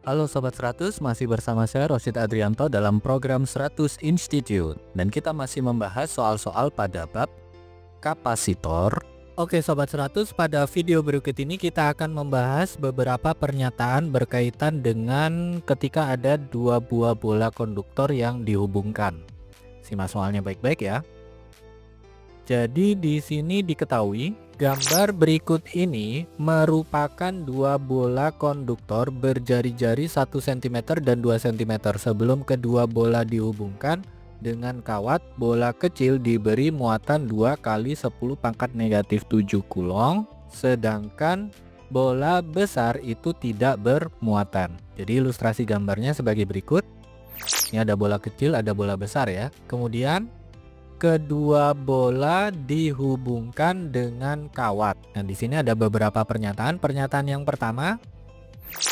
Halo Sobat 100, masih bersama saya Rosid Adrianto dalam program 100 Institute. Dan kita masih membahas soal-soal pada bab kapasitor. Oke Sobat 100, pada video berikut ini kita akan membahas beberapa pernyataan berkaitan dengan ketika ada dua buah bola konduktor yang dihubungkan. Simak soalnya baik-baik ya. Jadi di sini diketahui gambar berikut ini merupakan dua bola konduktor berjari-jari 1 cm dan 2 cm. Sebelum kedua bola dihubungkan dengan kawat, bola kecil diberi muatan 2 kali 10 pangkat negatif 7 kulong, sedangkan bola besar itu tidak bermuatan. Jadi ilustrasi gambarnya sebagai berikut. Ini ada bola kecil, ada bola besar ya. Kemudian kedua bola dihubungkan dengan kawat. Nah, di sini ada beberapa pernyataan. Pernyataan yang pertama,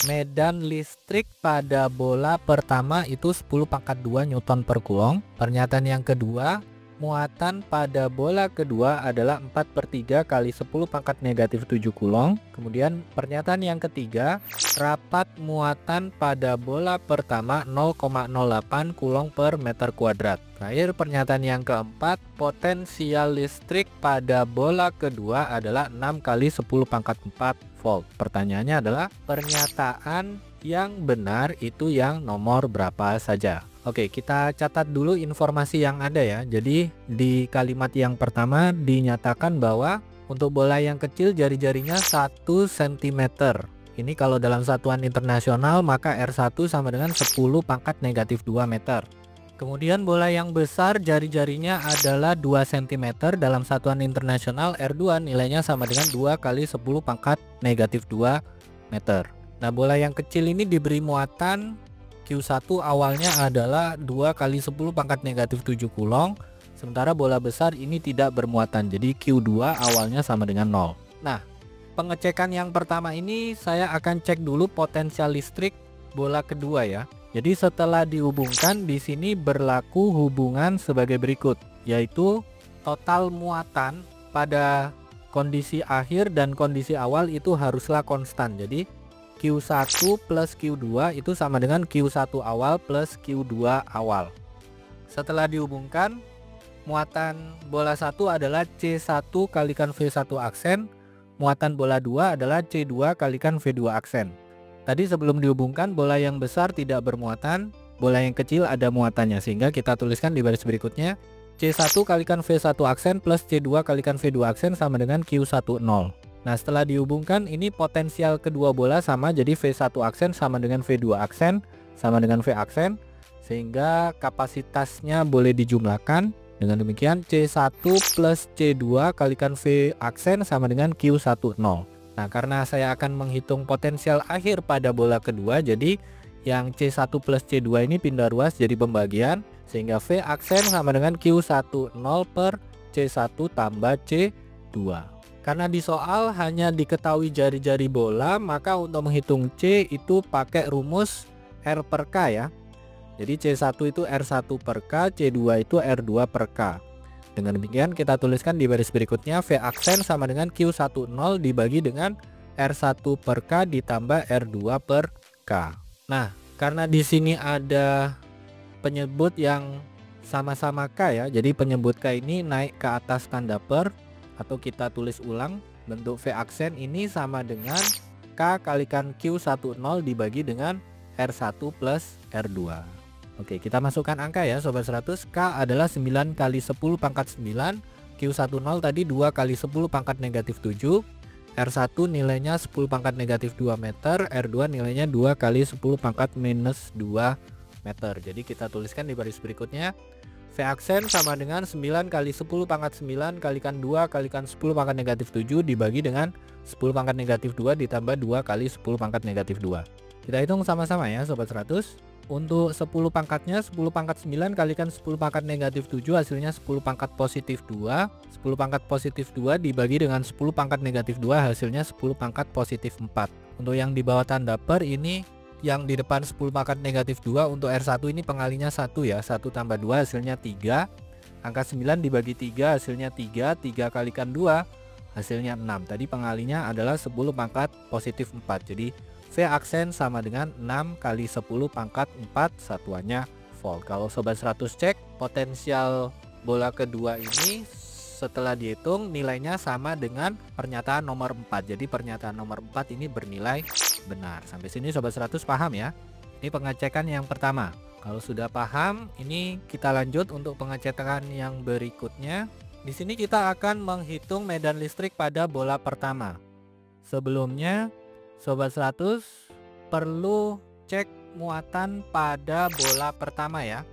medan listrik pada bola pertama itu 10 pangkat 2 Newton per Coulomb. Pernyataan yang kedua, muatan pada bola kedua adalah 4/3 kali 10 pangkat negatif 7 Coulomb. Kemudian pernyataan yang ketiga, rapat muatan pada bola pertama 0,08 Coulomb per meter kuadrat. Terakhir pernyataan yang keempat, potensial listrik pada bola kedua adalah 6 kali 10 pangkat 4 volt. Pertanyaannya adalah pernyataan yang benar itu yang nomor berapa saja? Oke, kita catat dulu informasi yang ada ya. Jadi di kalimat yang pertama dinyatakan bahwa untuk bola yang kecil jari-jarinya 1 cm. Ini kalau dalam satuan internasional maka R1 sama dengan 10 pangkat negatif 2 meter. Kemudian bola yang besar jari-jarinya adalah 2 cm, dalam satuan internasional R2 nilainya sama dengan 2 kali 10 pangkat negatif 2 meter. Nah, bola yang kecil ini diberi muatan Q1 awalnya adalah 2 kali 10 pangkat negatif 7 kulong, sementara bola besar ini tidak bermuatan, jadi Q2 awalnya sama dengan 0. Nah, pengecekan yang pertama ini saya akan cek dulu potensial listrik bola kedua ya. Jadi setelah dihubungkan, di sini berlaku hubungan sebagai berikut, yaitu total muatan pada kondisi akhir dan kondisi awal itu haruslah konstan. Jadi Q1 plus Q2 itu sama dengan Q1 awal plus Q2 awal. Setelah dihubungkan, muatan bola 1 adalah C1 kalikan V1 aksen, muatan bola 2 adalah C2 kalikan V2 aksen. Tadi sebelum dihubungkan, bola yang besar tidak bermuatan, bola yang kecil ada muatannya, sehingga kita tuliskan di baris berikutnya C1 kalikan V1 aksen plus C2 kalikan V2 aksen sama dengan Q10. Nah, setelah dihubungkan ini potensial kedua bola sama, jadi V1 aksen sama dengan V2 aksen sama dengan V aksen, sehingga kapasitasnya boleh dijumlahkan. Dengan demikian C1 plus C2 kalikan V aksen sama dengan Q10. Nah, karena saya akan menghitung potensial akhir pada bola kedua, jadi yang C1 plus C2 ini pindah ruas jadi pembagian, sehingga V aksen sama dengan Q10 per C1 tambah C2. Karena di soal hanya diketahui jari-jari bola, maka untuk menghitung C itu pakai rumus R per K ya. Jadi C1 itu R1 per K, C2 itu R2 per K. Dengan demikian kita tuliskan di baris berikutnya V aksen sama dengan Q10 dibagi dengan R1 per K ditambah R2 per K. Nah, karena di sini ada penyebut yang sama-sama K ya, jadi penyebut K ini naik ke atas tanda per, atau kita tulis ulang, bentuk V aksen ini sama dengan K kalikan Q10 dibagi dengan R1 plus R2. Oke, kita masukkan angka ya Sobat 100. K adalah 9 kali 10 pangkat 9, Q10 tadi 2 kali 10 pangkat negatif 7, R1 nilainya 10 pangkat negatif 2 meter, R2 nilainya 2 kali 10 pangkat minus 2 meter. Jadi kita tuliskan di baris berikutnya, V aksen sama dengan 9 kali 10 pangkat 9 kalikan 2 kalikan 10 pangkat negatif 7 dibagi dengan 10 pangkat negatif 2 ditambah 2 kali 10 pangkat negatif 2. Kita hitung sama-sama ya Sobat 100. Untuk 10 pangkatnya 10 pangkat 9 kalikan 10 pangkat negatif 7 hasilnya 10 pangkat positif 2. 10 pangkat positif 2 dibagi dengan 10 pangkat negatif 2 hasilnya 10 pangkat positif 4. Untuk yang di bawah tanda per ini yang di depan 10 pangkat negatif 2, untuk R1 ini pengalinya 1 ya. 1 tambah 2 hasilnya 3. Angka 9 dibagi 3 hasilnya 3. 3 kalikan 2 hasilnya 6. Tadi pengalinya adalah 10 pangkat positif 4. Jadi V aksen sama dengan 6 kali 10 pangkat 4 satuannya volt. Kalau Sobat 100 cek potensial bola kedua ini setelah dihitung nilainya sama dengan pernyataan nomor 4. Jadi pernyataan nomor 4 ini bernilai benar. Sampai sini Sobat 100 paham ya? Ini pengecekan yang pertama. Kalau sudah paham, ini kita lanjut untuk pengecekan yang berikutnya. Di sini kita akan menghitung medan listrik pada bola pertama. Sebelumnya Sobat 100 perlu cek muatan pada bola pertama ya.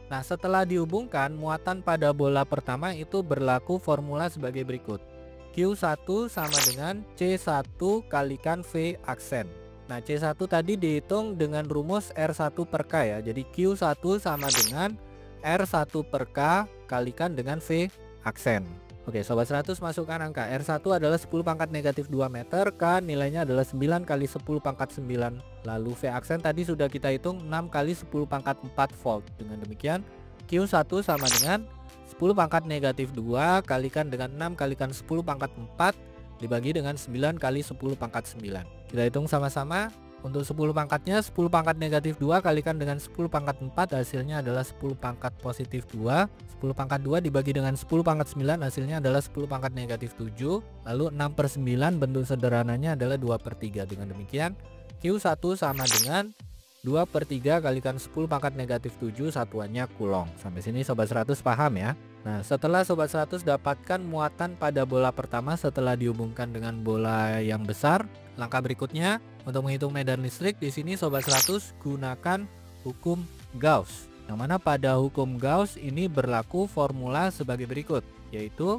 Nah, setelah dihubungkan muatan pada bola pertama itu berlaku formula sebagai berikut. Q1 sama dengan C1 kalikan V aksen. Nah, C1 tadi dihitung dengan rumus R1 per K ya. Jadi Q1 sama dengan R1 per K kalikan dengan V aksen. Oke, Sobat 100 masukkan angka. R1 adalah 10 pangkat negatif 2 meter, K nilainya adalah 9 kali 10 pangkat 9. Lalu V aksen tadi sudah kita hitung 6 kali 10 pangkat 4 volt. Dengan demikian Q1 sama dengan 10 pangkat negatif 2 kalikan dengan 6 kalikan 10 pangkat 4 dibagi dengan 9 kali 10 pangkat 9. Kita hitung sama-sama. Untuk 10 pangkatnya 10 pangkat negatif 2 kalikan dengan 10 pangkat 4 hasilnya adalah 10 pangkat positif 2. 10 pangkat 2 dibagi dengan 10 pangkat 9 hasilnya adalah 10 pangkat negatif 7. Lalu 6/9 bentuk sederhananya adalah 2/3. Dengan demikian Q1 sama dengan 2/3 kalikan 10 pangkat negatif 7 satuannya kulong. Sampai sini Sobat 100 paham ya? Nah, setelah Sobat 100 dapatkan muatan pada bola pertama setelah dihubungkan dengan bola yang besar, langkah berikutnya untuk menghitung medan listrik di sini Sobat 100 gunakan hukum Gauss. Yang mana pada hukum Gauss ini berlaku formula sebagai berikut, yaitu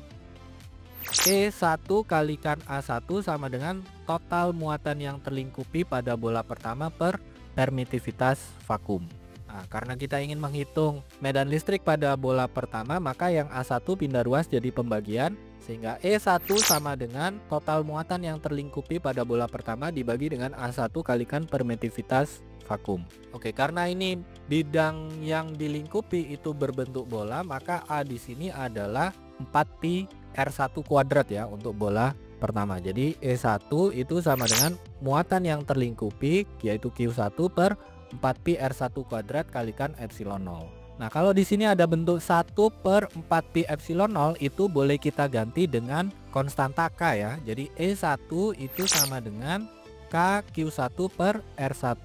E1 kalikan A1 sama dengan total muatan yang terlingkupi pada bola pertama per permitivitas vakum. Nah, karena kita ingin menghitung medan listrik pada bola pertama, maka yang A1 pindah ruas jadi pembagian, sehingga E1 sama dengan total muatan yang terlingkupi pada bola pertama dibagi dengan A1 kalikan permitivitas vakum. Oke, karena ini bidang yang dilingkupi itu berbentuk bola, maka A di sini adalah 4pi R1 kuadrat ya untuk bola pertama. Jadi E1 itu sama dengan muatan yang terlingkupi yaitu Q1 per 4pi R1 kuadrat kalikan epsilon 0. Nah, kalau di sini ada bentuk 1 per 4pi epsilon 0 itu boleh kita ganti dengan konstanta K ya. Jadi E1 itu sama dengan K Q1 per R1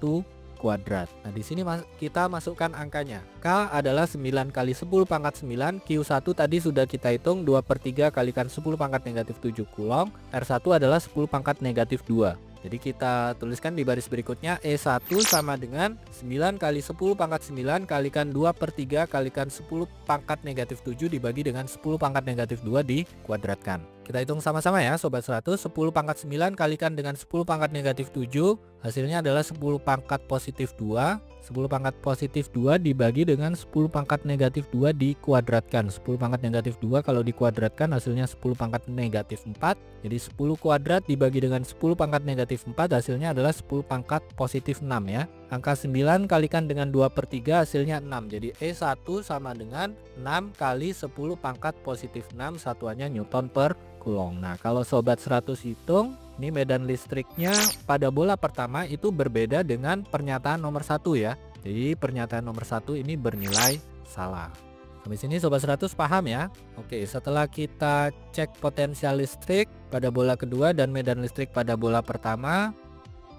kuadrat. Nah, di sini kita masukkan angkanya. K adalah 9 kali 10 pangkat 9, Q1 tadi sudah kita hitung 2/3 kalikan 10 pangkat negatif 7 kulong, R1 adalah 10 pangkat negatif 2. Jadi kita tuliskan di baris berikutnya E1 sama dengan 9 kali 10 pangkat 9 kalikan 2/3 kalikan 10 pangkat negatif 7 dibagi dengan 10 pangkat negatif 2 dikuadratkan. Kita hitung sama-sama ya Sobat 100. 10 pangkat 9 kalikan dengan 10 pangkat negatif 7 hasilnya adalah 10 pangkat positif 2. 10 pangkat positif 2 dibagi dengan 10 pangkat negatif 2 dikuadratkan. 10 pangkat negatif 2 kalau dikuadratkan hasilnya 10 pangkat negatif 4. Jadi 10 kuadrat dibagi dengan 10 pangkat negatif 4 hasilnya adalah 10 pangkat positif 6 ya. Angka 9 kalikan dengan 2/3 hasilnya 6. Jadi E1 sama dengan 6 kali 10 pangkat positif 6 satuannya Newton per Coulomb. Nah, kalau Sobat 100 hitung, ini medan listriknya pada bola pertama itu berbeda dengan pernyataan nomor 1 ya. Jadi pernyataan nomor 1 ini bernilai salah. Sampai sini Sobat 100 paham ya? Oke, setelah kita cek potensial listrik pada bola kedua dan medan listrik pada bola pertama,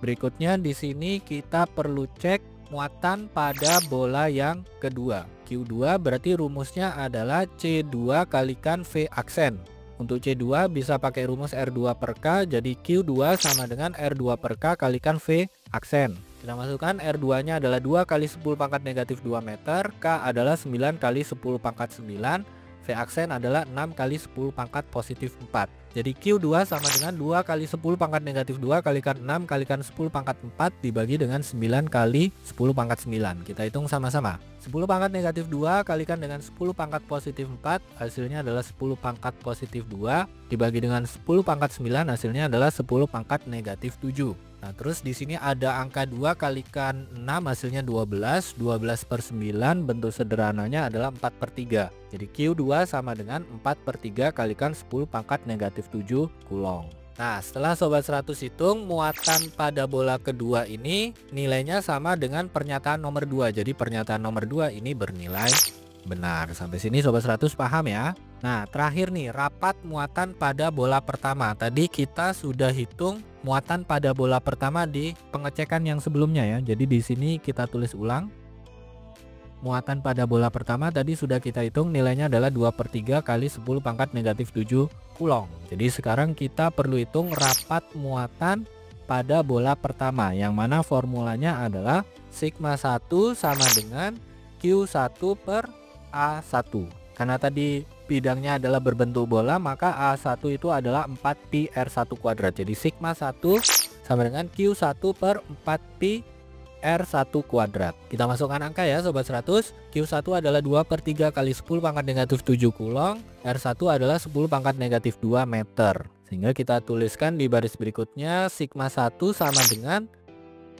berikutnya di sini kita perlu cek muatan pada bola yang kedua. Q2 berarti rumusnya adalah C2 kalikan V aksen. Untuk C2 bisa pakai rumus R2 per K, jadi Q2 sama dengan R2 per K kalikan V aksen. Kita masukkan R2 nya adalah 2 kali 10 pangkat negatif 2 meter, K adalah 9 kali 10 pangkat 9, V aksen adalah 6 kali 10 pangkat positif 4. Jadi Q2 sama dengan 2 kali 10 pangkat negatif 2 kalikan 6 kalikan 10 pangkat 4 dibagi dengan 9 kali 10 pangkat 9. Kita hitung sama-sama. 10 pangkat negatif 2 kalikan dengan 10 pangkat positif 4 hasilnya adalah 10 pangkat positif 2 dibagi dengan 10 pangkat 9 hasilnya adalah 10 pangkat negatif 7. Nah, terus di sini ada angka 2 kalikan 6 hasilnya 12. 12/9 bentuk sederhananya adalah 4/3. Jadi Q2 sama dengan 4/3 kalikan 10 pangkat negatif 7 Coulomb. Nah, setelah Sobat 100 hitung, muatan pada bola kedua ini nilainya sama dengan pernyataan nomor 2. Jadi pernyataan nomor 2 ini bernilai benar. Sampai sini Sobat 100 paham ya? Nah, terakhir nih, rapat muatan pada bola pertama. Tadi kita sudah hitung muatan pada bola pertama di pengecekan yang sebelumnya ya. Jadi di sini kita tulis ulang. Muatan pada bola pertama tadi sudah kita hitung, nilainya adalah 2/3 kali 10 pangkat negatif 7 kulong. Jadi sekarang kita perlu hitung rapat muatan pada bola pertama, yang mana formulanya adalah sigma 1 sama dengan Q1 per A1. Karena tadi bidangnya adalah berbentuk bola, maka A1 itu adalah 4pi R1 kuadrat. Jadi sigma 1 sama dengan Q1 per 4pi R1 kuadrat. Kita masukkan angka ya Sobat 100. Q1 adalah 2/3 kali 10 pangkat negatif 7 kulong. R1 adalah 10 pangkat negatif 2 meter. Sehingga kita tuliskan di baris berikutnya sigma 1 sama dengan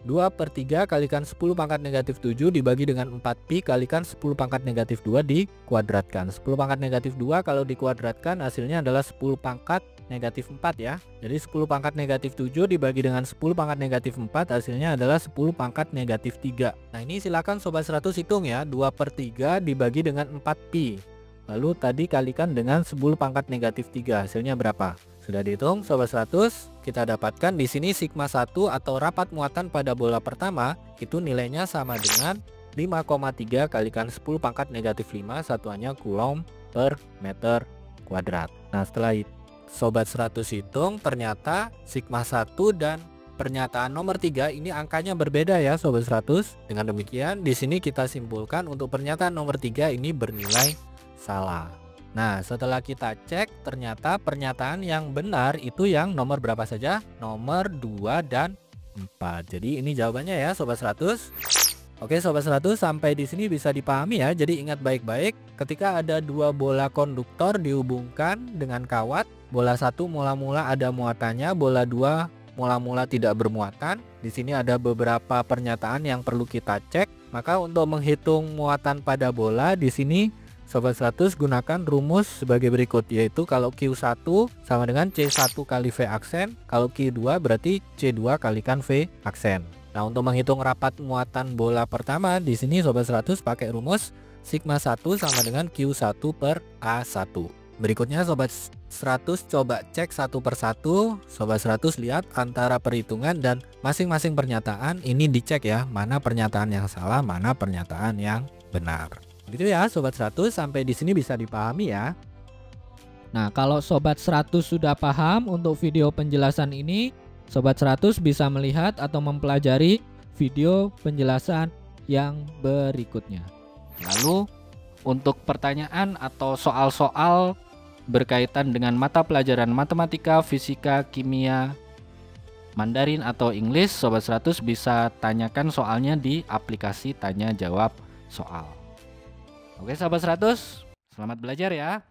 2/3 kalikan 10 pangkat negatif 7 dibagi dengan 4pi kalikan 10 pangkat negatif 2 dikuadratkan. 10 pangkat negatif 2 kalau dikuadratkan hasilnya adalah 10 pangkat negatif 4 ya. Jadi 10 pangkat negatif 7 dibagi dengan 10 pangkat negatif 4 hasilnya adalah 10 pangkat negatif 3. Nah ini silakan Sobat 100 hitung ya. 2/3 dibagi dengan 4pi. Lalu tadi kalikan dengan 10 pangkat negatif 3, hasilnya berapa? Sudah dihitung Sobat 100, kita dapatkan di sini sigma 1 atau rapat muatan pada bola pertama itu nilainya sama dengan 5,3 kalikan 10 pangkat negatif 5, satuannya kulom per meter kuadrat. Nah setelah itu Sobat 100 hitung, ternyata sigma 1 dan pernyataan nomor 3 ini angkanya berbeda ya Sobat 100. Dengan demikian di sini kita simpulkan untuk pernyataan nomor 3 ini bernilai salah. Nah setelah kita cek, ternyata pernyataan yang benar itu yang nomor berapa saja? Nomor 2 dan 4. Jadi ini jawabannya ya Sobat 100. Oke Sobat 100, sampai di sini bisa dipahami ya. Jadi ingat baik-baik, ketika ada dua bola konduktor dihubungkan dengan kawat, bola 1 mula-mula ada muatannya, bola 2 mula-mula tidak bermuatan. Di sini ada beberapa pernyataan yang perlu kita cek. Maka untuk menghitung muatan pada bola di sini Sobat 100 gunakan rumus sebagai berikut, yaitu kalau Q1 sama dengan C1 kali V aksen, kalau Q2 berarti C2 kalikan V aksen. Nah, untuk menghitung rapat muatan bola pertama di sini Sobat 100 pakai rumus sigma 1 sama dengan Q1 per A1. Berikutnya Sobat 100 coba cek satu persatu. Sobat 100 lihat antara perhitungan dan masing-masing pernyataan ini dicek ya, mana pernyataan yang salah, mana pernyataan yang benar. Gitu ya Sobat 100, sampai di sini bisa dipahami ya. Nah, kalau Sobat 100 sudah paham untuk video penjelasan ini, Sobat 100 bisa melihat atau mempelajari video penjelasan yang berikutnya. Lalu untuk pertanyaan atau soal-soal berkaitan dengan mata pelajaran matematika, fisika, kimia, Mandarin atau English, Sobat 100 bisa tanyakan soalnya di aplikasi tanya jawab soal. Oke Sobat 100, selamat belajar ya.